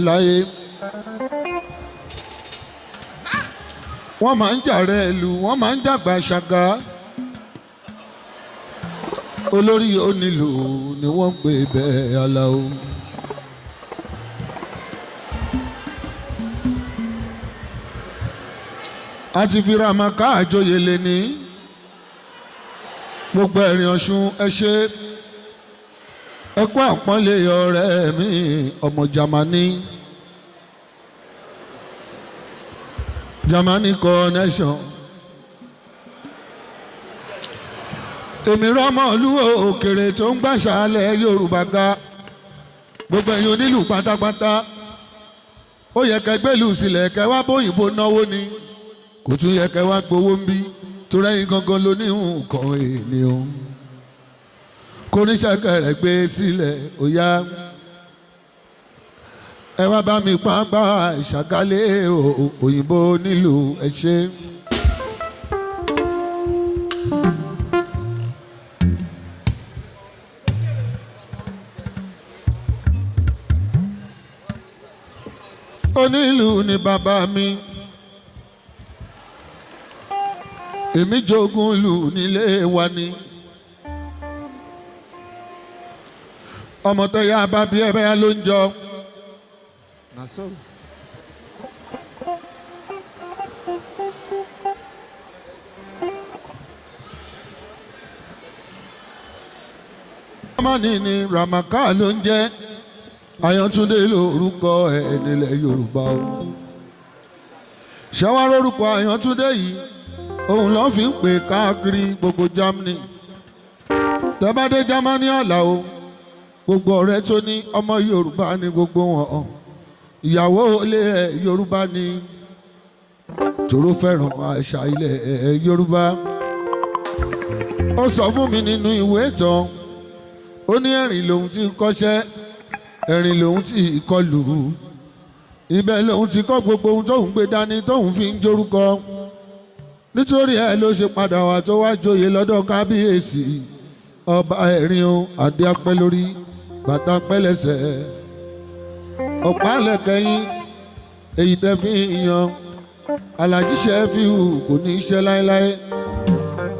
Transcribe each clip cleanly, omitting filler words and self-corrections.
láyé wọ́n máa ń jàre ìlú wọ́n máa ń dàgbà ṣàgá olórí onílù ni wọ́n ń pè bẹ́ẹ̀ Aláò. a ti fi ramaka àjòyè lé ní gbogbo ẹ̀rìn Ọ̀ṣun ẹ ṣe ẹ kú àpọ́nlé ọ̀rẹ́ mi ọmọ Germany connection èmi rọ́mọ̀lú òkèrè tó ń gbàṣàlẹ̀ Yorùbá ga gbogbo ẹ̀yin onílù pátápátá ó yẹ kẹgbẹ́lù sílẹ̀ kẹwàá bóyìnbó náwó ni kò tún yẹ kẹwàá gbowó ń bí torí ẹ̀yin gangan ló ní nǹkan ènìyàn kò ní ṣẹ̀kẹ̀rẹ̀ gbé sílẹ̀ ó yá ẹ wá bá mi pàápà ìṣàgálẹ̀ òyìnbó nílùú ẹ ṣe. onílù ni bàbá mi èmi jogún lù nílé wa ni ọmọ tó yá bá bí ẹbẹ ló ń jọ. ọmọ ní Ramaka ló ń jẹ́ Ayọ̀túndé lórúkọ ẹ̀ nílẹ̀ Yorùbá o. ṣẹ́wá lórúkọ Ayọ̀túndé yìí òun ló fi ń pè káàkiri gbogbo Germany. tẹ́bádé Germany Àlàó gbogbo ọ̀rẹ́ tó ní ọmọ Yorùbá ní gbogbo wọn ìyàwó ilé ẹ̀ Yorùbá ní tòró fẹ́ràn àṣà ilẹ̀ ẹ̀ Yorùbá. ó sọ fún mi nínú ìwé ìtàn ó ní ẹ̀rìn lòun ti kọ́ṣẹ́ ẹ̀rìn lòun ti kọlù ibẹ̀ lòun ti kọ́ gbogbo ohun tóun gbé dání tóun fi ń jórúkọ nítorí ẹ̀ ló ṣe padà wá tó wá joyè lọ́dọ̀ kábíyèsí ọba ẹ̀rìn o adé apẹ́ lórí bàtà pẹ́ lẹ́sẹ̀ ọ̀pá lẹ́kẹ̀yìn èyí tẹ́ fi yan Alhaji Sefiu kò ní í ṣe láéláé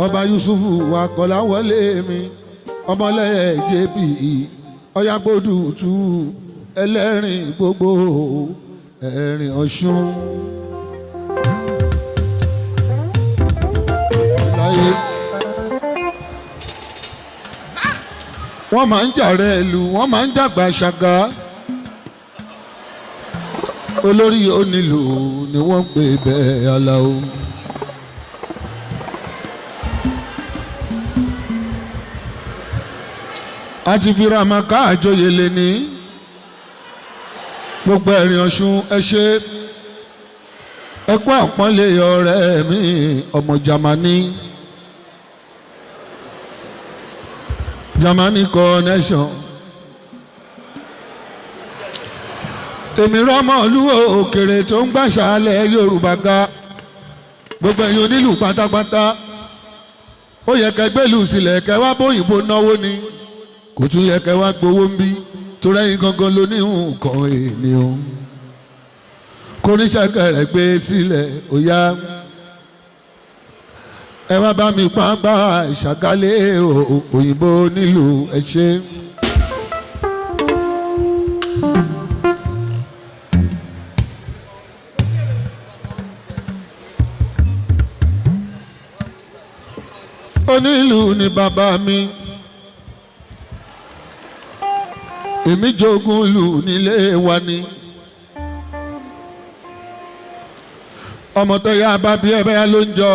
ọba Yusufu wà kọ́lá wọlé mi ọmọlẹ́yẹ JP ọ̀yàgbọ́dù tú ẹlẹ́rìn gbogbo ẹ̀rìn Ọ̀ṣun. láyé wọ́n máa ń jàre ìlú wọ́n máa ń dàgbà ṣàgá olórí onílù ni wọ́n ń pè bẹ́ẹ̀ Aláò. a ti fi Ramaka àjòyè lé ní gbogbo ẹ̀rìn Ọ̀ṣun ẹ ṣe ẹ kú àpọ́nlé ọ̀rẹ́ mi ọmọ Germany connection èmi rọ́mọ̀lú òkèrè tó ń gbàṣàlẹ̀ Yorùbá ga gbogbo ẹ̀yin onílù pátápátá ó yẹ kẹgbẹ́lù sílẹ̀ kẹwàá bóyìnbó náwó ni kò tún yẹ kẹ́ wá gbowó ń bí torí ẹ̀yin gangan ló ní nǹkan ènìyàn kò ní ṣẹ̀kẹ̀rẹ̀ gbé sílẹ̀ ó yá ẹ wá bá mi pàápà ìṣàgálẹ̀ òyìnbó nílùú ẹ ṣe. onílù ni bàbá mi èmi jogún lù nílé wa ni ọmọ tó yá bá bí ẹbẹ ló ń jọ.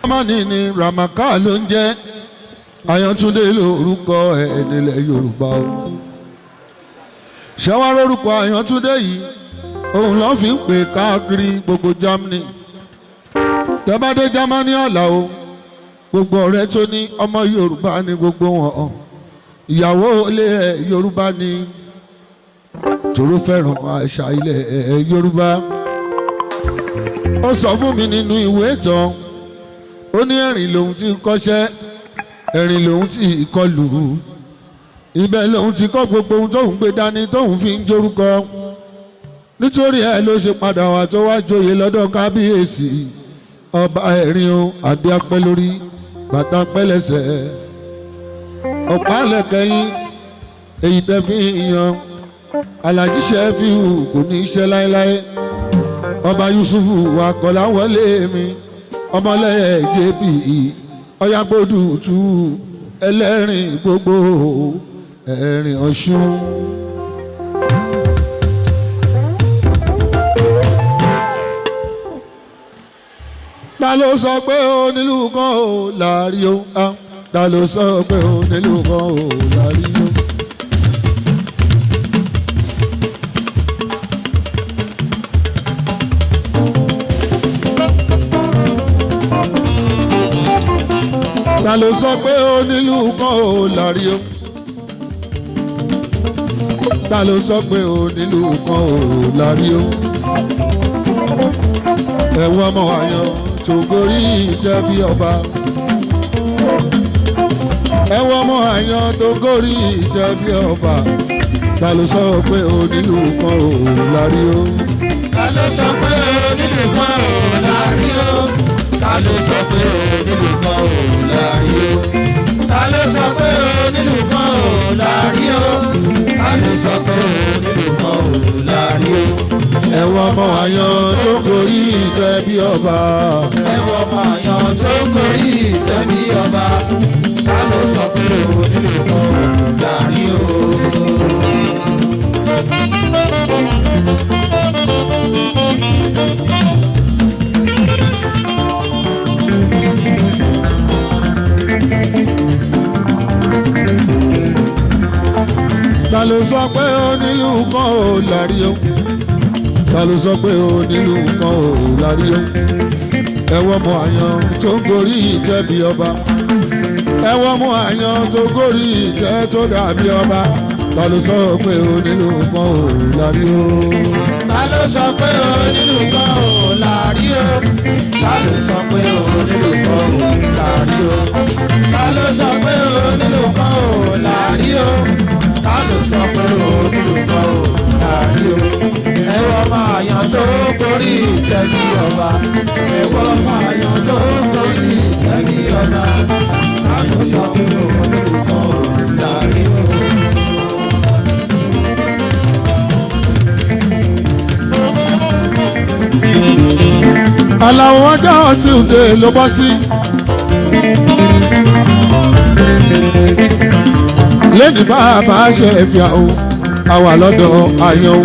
ọmọ ní Ramaka ló ń jẹ́ Ayọ̀túndé lórúkọ ẹ̀ nílẹ̀ Yorùbá o. ṣẹ́wá lórúkọ Ayọ̀túndé yìí òun ló fi ń pè káàkiri gbogbo Germany. tẹ́bádé Germany Àlàó gbogbo ọ̀rẹ́ tó ní ọmọ Yorùbá ní gbogbo wọn ìyàwó ilé ẹ̀ Yorùbá ní tòró fẹ́ràn àṣà ilẹ̀ Yorùbá. ó sọ fún mi nínú ìwé ìtàn ó ní ẹ̀rìn lòun ti kọ́ṣẹ́ ẹ̀rìn lòun ti kọlù ibẹ̀ lòun ti kọ́ gbogbo ohun tóun gbé dání tóun fi ń jórúkọ nítorí ẹ̀ ló ṣe padà wá tó wá joyè lọ́dọ̀ kábíyèsí ọba ẹ̀rìn o adé apẹ́ lórí bàtà pẹ́ lẹ́sẹ̀ ọ̀pá lẹ́kẹ̀yìn èyí tẹ́ fi yan Alhaji Sefiu kò ní í ṣe láéláé ọba Yusufu akọ̀lá wọlé mi ọmọlẹ́yẹ JP ọ̀yàgbọ́dù tú ẹlẹ́rìn gbogbo ẹ̀rìn Ọ̀ṣun. ta ló sọ pé onílù kan ò láàrí o ta ló sọ pé onílù kan ò láàrí o. ta ló sọ pé onílù kan ò láàrí o. ta ló sọ pé onílù kan ò láàrí o. ẹ̀wọ̀n ọmọ àyàn tó gorí ìtẹ́ bí ọba. ẹ̀wọ̀n ọmọ àyàn tó gorí ìtẹ́ bí ọba. ta ló sọ pé onílù kan ò láàrí o. ta ló sọ pé onílù kan ò láàrí o. ta ló sọ pé onílù kan ò láàrí o. ta ló sọ pé onílù kan ò láàrí o. ta ló sọ pé onílù kan ò láàrí o. ẹ̀wọ̀n ọmọ àyàn tó gorí ìtẹ́ bí ọba. ẹ̀wọ̀n ọmọ àyàn tó gorí ìtẹ́ bí ọba. ta ló sọ pé onílù kan ò láàrí o. ta ló sọ pé onílù kan ò láàrí o. ta ló sọ pé onílù kan ò láàrí o. ẹ̀wọ̀n ọmọ àyàn tó gorí ìtẹ́ bí ọba. ẹ̀wọ̀n ọmọ àyàn tó gorí ìtẹ́ tó dàbí ọba. ta ló sọ pé onílù kan ò láàrí o. ta ló sọ pé onílù kan ò láàrí o. ta ló sọ pé onílù kan ò láàrí o. ta ló sọ pé onílù kan ò láàrí o. ta ló sọ pé onílù kan ò láàrí o. ẹ̀wọ̀n ọmọ àyàn tó gorí ìtẹ́ bí ọba. ẹ̀wọ̀n ọmọ àyàn tó gorí ìtẹ́ bí ọba. ta ló sọ pé onílù kan ò láàrí o. Àlàó ọjọ́ Tuesday ló bọ́ sí. lẹ́ni bàbá ṣe fi àwọn àwà lọ́dọ̀ àyàn.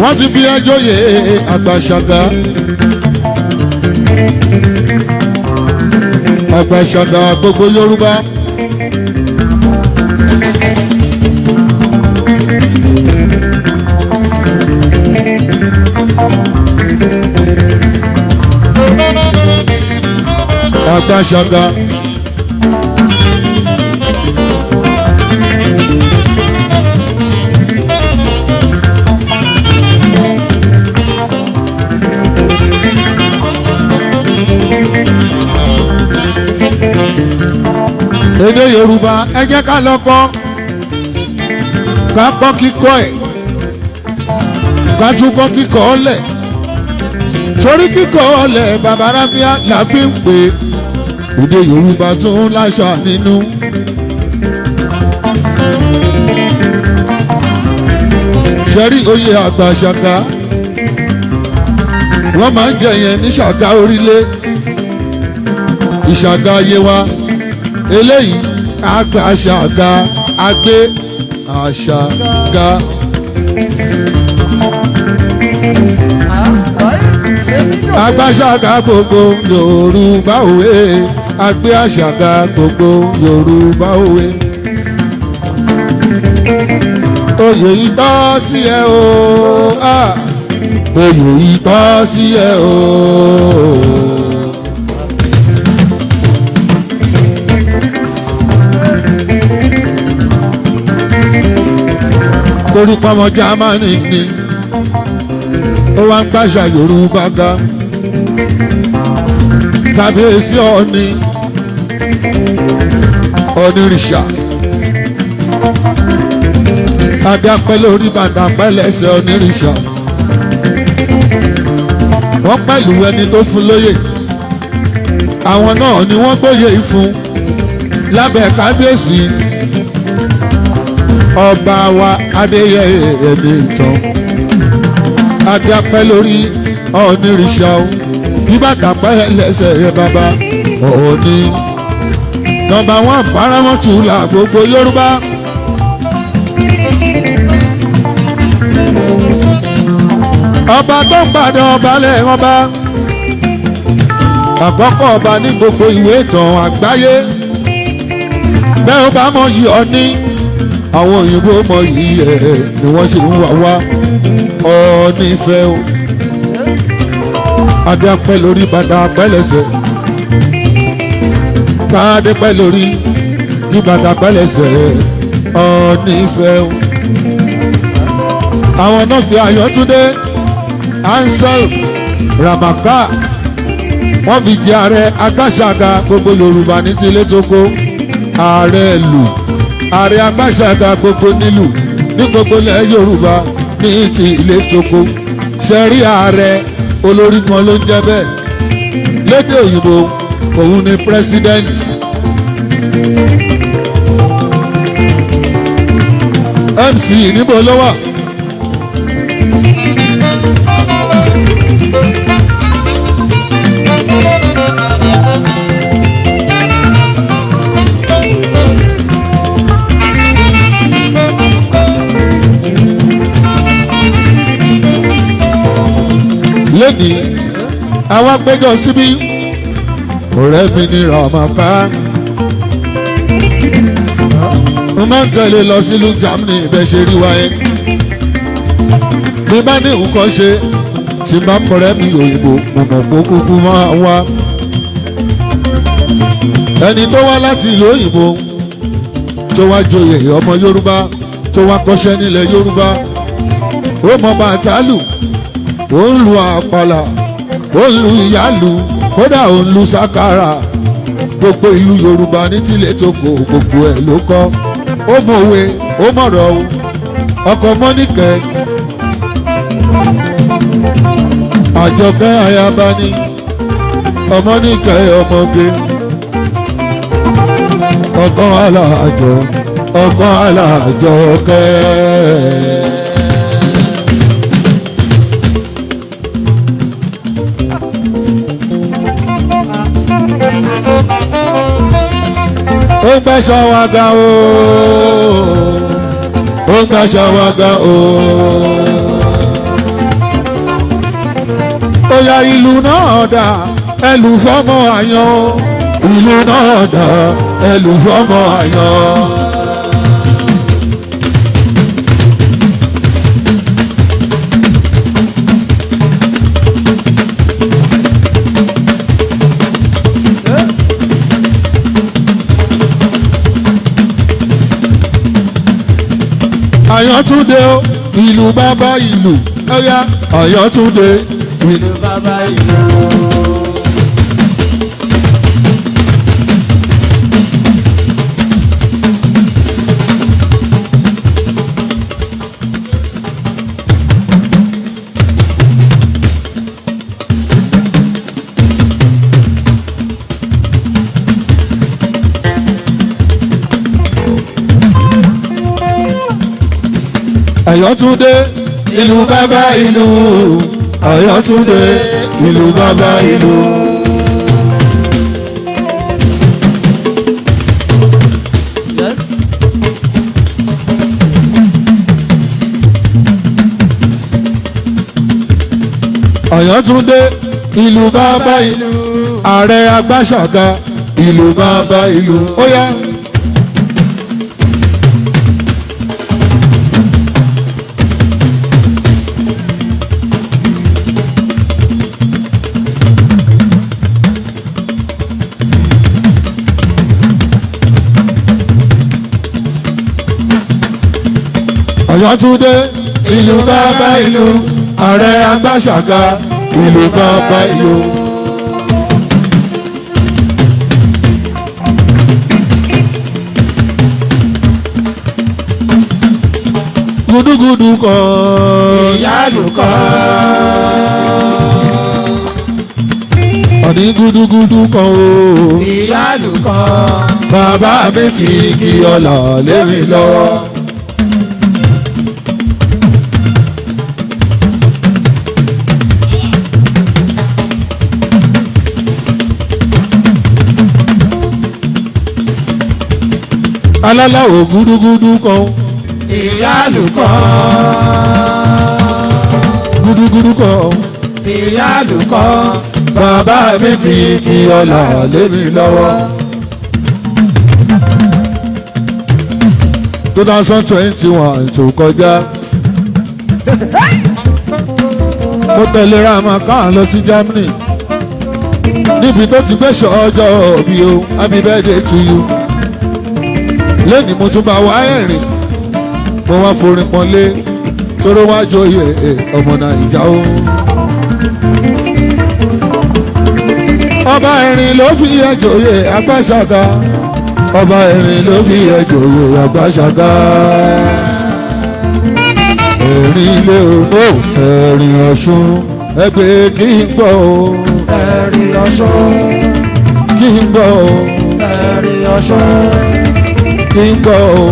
wọ́n ti fi ẹjọ́ yẹ Àgbàṣàgà. Àgbàṣàgà gbogbo Yorùbá. Àgbàṣàgà. Èdè Yorùbá ẹ jẹ́ ká lọ kọ́ ká kọ́ kíkọ́ ẹ̀ ká tún kọ́ kíkọ́ ọ̀lẹ̀ torí kíkọ́ ọ̀lẹ̀ bàbá ráfíà la fi ń pè èdè Yorùbá tún láṣà nínú. ṣẹ́rí oyè Àgbàṣàgà wọ́n máa ń jẹ yẹn ní Ṣàgá Orílẹ̀ Ìṣàgá Yewa eléyìí Àgbàṣàgà agbé àṣàgà. Àgbàṣàgà gbogbo Yorùbá òwe agbé àṣàgà gbogbo Yorùbá òwe. oyè yìí tọ́ sí ẹ o oyè yìí tọ́ sí ẹ o torí pọ́mọ Jámánì ni ó wá ń gbàṣà Yorùbá ga kábíyèsí Ọọ̀ni onírìṣà adápẹ́ lórí bàtà pẹ́lẹ́sẹ̀ onírìṣà wọ́n pẹ̀lú ẹni tó fún lóyè àwọn náà ni wọ́n gbóyè fún lábẹ́ kábíyèsí ọba wa Adéyẹyè Ẹnìtàn adápẹ́ lórí onírìṣà bí bàtà pẹ́lẹ́sẹ̀ yẹ bàbá Ọọ̀ni nọ́mbà 1 Paramount la gbogbo Yorùbá. Ọba tó ń padà ọba lẹ́yìn ọba àkọ́kọ́ ọba ní gbogbo ìwé ìtàn àgbáyé bẹ́ẹ̀ ó bá mọ yìí Ọọ̀ni àwọn òyìnbó mọ yìí ẹ̀ ni wọ́n ṣe ń wá wá Ọọ̀ni ìfẹ́ o adé apẹ́ lórí bàtà pẹ́lẹ́sẹ̀ káàdé pẹ́ lórí ní bàtà pẹ́lẹ́sẹ̀ Ọọ̀ni ìfẹ́ o àwọn náà fi Ayọ̀túndé Ansel Ramaka wọ́n fi jẹ ààrẹ agbáṣàga gbogbo Yorùbá ní tilé tókó ààrẹ ìlú ààrẹ agbáṣàga gbogbo nílùú ní gbogbo ilẹ̀ Yorùbá ní tilé tókó ṣẹ̀rí ààrẹ olórí kan ló ń jẹ́ bẹ́ẹ̀ lédè òyìnbó òun ni president. MC níbo ló wà. lẹ́ni àwọn agbẹjọ́ síbí ọ̀rẹ́ mi ní Ramaka mo máa ń tẹ̀lé lọ sílùú Germany ibẹ̀ ṣe rí wáyé bí bá ní nǹkan ṣe tí bá pọ̀rẹ́ mi òyìnbó mo mọ̀ pé kúkú máa wá ẹni tó wá láti ìlú òyìnbó tó wá joyè ọmọ Yorùbá tó wá kọ́ṣẹ́ nílẹ̀ Yorùbá ó mọ bàtálù ó ń lu àpàlà ó ń lu ìyálù kódà ó ń lu sákàrà gbogbo ìlú Yorùbá ní tilẹ̀ tó kó gbogbo ẹ̀ ló kọ́ ó mọ̀wé ó mọ̀rọ̀ o ọkọ̀ Mọ́níkẹ́ Àjọkẹ́ ayaba ni Ọmọ́níkẹ́ ọmọge ọkọ̀ aláàjọ ọkọ̀ Alájọkẹ́. ó gbẹ́sọ̀ wá ga o ó gbẹ́sọ̀ wá ga o ó yá ìlú náà dà ẹlù fọ́mọ àyàn ìlú náà dà ẹlù fọ́mọ àyàn. Ayọ̀túndé o ìlú bàbá ìlú ọ̀yá Ayọ̀túndé ìlú bàbá ìlú. Ayọ̀túndé ìlú bàbá ìlú Ayọ̀túndé ìlú bàbá ìlú. Yes. Ayọ̀túndé ìlú bàbá ìlú ààrẹ Agbáṣàga ìlú bàbá ìlú. Ó yá. Ọ̀yọ́túndé ìlú bàbá ìlú ààrẹ Agbáṣàga ìlú bàbá ìlú. Gudugudu kan ìyálù kan. Ọ̀ní gudugudu kan o. ìyálù kan. Bàbá mi fi igi ọlà lé mi lọ́wọ́. Alálàó gudugudu kan. ìyálù kan. Gudugudu kan. ìyálù kan. Bàbá mi fi igi ọlà lé mi lọ́wọ́. 2021 tó kọjá. Mo tẹ̀lé Ramakan lọ sí Germany. Níbi tó ti gbé ṣọ́jọ́ òbí o, happy birthday to you. Lẹ́ni mo tún bá wá ẹ̀rìn. Mo wá forin pọ́nlé tóró wá joyè ọmọ Nàìjà o. Ọba ẹ̀rìn ló fi ẹjọ́yè Agbáṣàga. Ọba ẹ̀rìn ló fi ẹjọ́yè Agbáṣàga. Ẹ̀rìn ilé o, ẹ̀rìn Ọ̀ṣun, ẹgbẹ́ kí n gbọ́ o. ẹ̀rìn Ọ̀ṣun. Kí n gbọ́ o. ẹ̀rìn Ọ̀ṣun. Kí n gbọ́ o.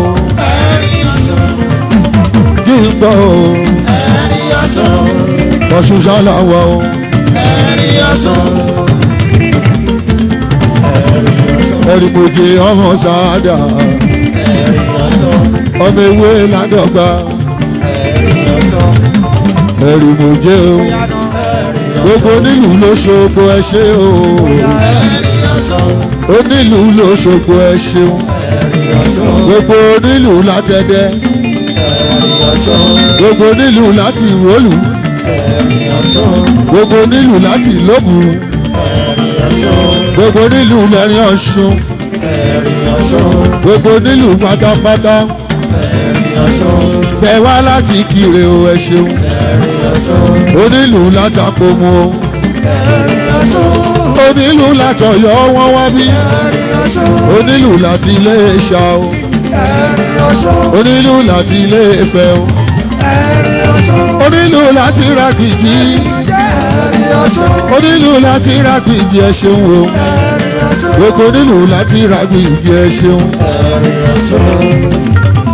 ẹ̀rìn Ọ̀ṣun. Kí n gbọ́ o. ẹ̀rìn Ọ̀ṣun. Ọ̀ṣun ṣáláwọ̀ o. ẹ̀rìn Ọ̀ṣun. Ẹ̀rìn mòjì ọmọ sáádà. ẹ̀rìn Ọ̀ṣun. Ọmọ ewé ládọ́gba. ẹ̀rìn Ọ̀ṣun. Ẹ̀rìn mòjì o. Gbogbo onílù ló ṣogbo ẹ ṣé o. ẹ̀rìn Ọ̀ṣun. Onílù ló ṣogbo ẹ ṣeun. ẹ̀rìn Ọ̀ṣun. Gbogbo onílù látẹ̀dẹ̀. ẹ̀rìn Ọ̀ṣun. Gbogbo onílù láti ìwólù. ẹ̀rìn Ọ̀ṣun. Gbogbo onílù láti ìlóbù. ẹ̀rìn Ọ̀ṣun. Gbogbo onílù lẹ́rìn Ọ̀ṣun. ẹ̀rìn Ọ̀ṣun. Gbogbo onílù pátápátá. ẹ̀rìn Ọ̀ṣun. Bẹ̀ wá láti Kire o ẹ ṣeun. ẹ̀rìn Ọ̀ṣun. Onílù látàkómọ o. ẹ̀rìn Ọ̀ṣun. Onílù látọ̀yọ́ wọ́n wá bí. ẹ̀rìn Ọ̀ṣun. Onílù láti Iléṣà o. ẹ̀rìn Ọ̀ṣun. Onílù láti Ilé-Ifẹ̀ o. ẹ̀rìn Ọ̀ṣun. Onílù láti Ràgbìjí. ẹ̀rìn Ọ̀ṣun. Onílù láti Ràgbìjí ẹ ṣeun o. ẹ̀rìn Ọ̀ṣun. Gbogbo onílù láti Ràgbìjí ẹ ṣeun. ẹ̀rìn Ọ̀ṣun.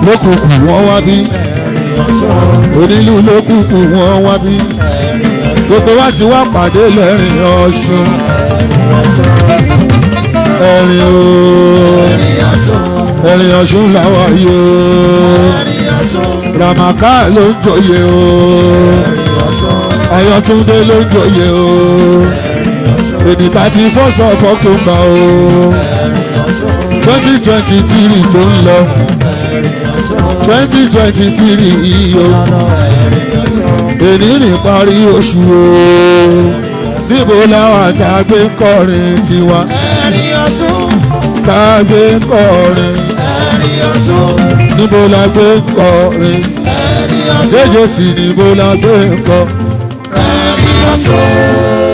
Lókùnkùn wọ́n wá bí. ẹ̀rìn Ọ̀ṣun. Onílù lókùnkùn wọ́n wá bí. ẹ̀rìn Ọ̀ṣun. Gbogbo wa ti wá pàdé lẹ́rìn Ọ̀ṣun. ẹ̀rìn Ọ̀ṣun. Ẹ̀rìn o. ẹ̀rìn Ọ̀ṣun. Ẹ̀rìn Ọ̀ṣun làwa yìí o. ẹ̀rìn Ọ̀ṣun. Ramakan ló ń joyè o. ẹ̀rìn Ọ̀ṣun. Ọ̀yọ́túndé ló ń joyè o. ẹ̀rìn Ọ̀ṣun. Èdè 31st of October o. ẹ̀rìn Ọ̀ṣun. 2023 tó ń lọ. ẹ̀rìn Ọ̀ṣun. 2023 yìí o. ẹ̀rìn Ọ̀ṣun. Èní ní parí oṣù o. Síbo làwọn àtàgbé ń kọrin tiwa. ẹ̀rìn Ọ̀ṣun. Tàgbé ń kọrin. ẹ̀rìn Ọ̀ṣun. Níbo la gbé ń kọrin. ẹ̀rìn Ọ̀ṣun. Ṣéjò sí níbo la gbé ń kọ. ẹ̀rìn Ọ̀ṣun.